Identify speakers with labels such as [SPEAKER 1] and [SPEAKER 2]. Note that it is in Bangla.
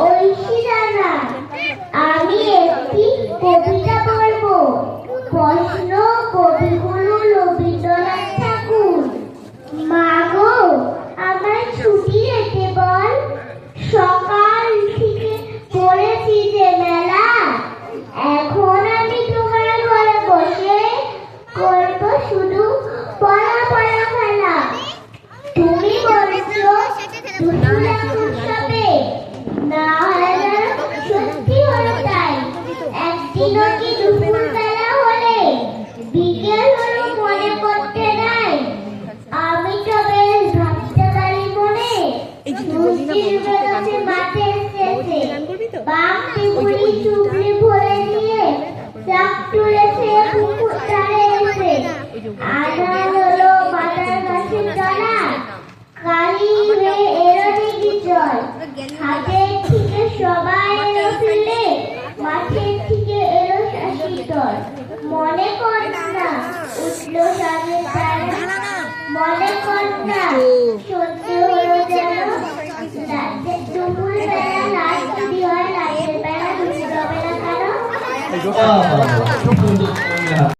[SPEAKER 1] ঐশী জানা, আমি একটি কবিতা বলবো। প্রশ্ন কবিগুরু রবীন্দ্রনাথ ঠাকুর। মা গো, আমার ছুটি রেখে বল, সকাল থেকে পড়েছি যে মেলা। এখন আমি তোমার ঘরে বসে করবো শুধু পড়া পড়া খেলা। তুমি বলছো দুপুরে উৎসবে, না হয় যেন সত্যি হলো তাই। একদিনও কি দুপুর বেলা হলে বিকেল হলো মনে করতে নাই। আমি তো বেশ ভাবতে পারি মনে, সূর্যের বেরোতে মাঠের শেষে বাম টিপুরি চুবড়ি ভরে দিয়ে চাপ তুলেছে পুকুর ধারে এসে। আধার হলো মাথার গাছের তলা, কালি হয়ে এলো দিঘি জল। হাতের থেকে সবাই এলো ফিরে, মাঠের থেকে এলো শাসির দল। মনে কর না উঠলো সাজের তারা, মনে কর না সত্যি হলো যেন দুপুর বেলা লাল ছুটি হয়, রাতের বেলা দুপুর হবে না কেন?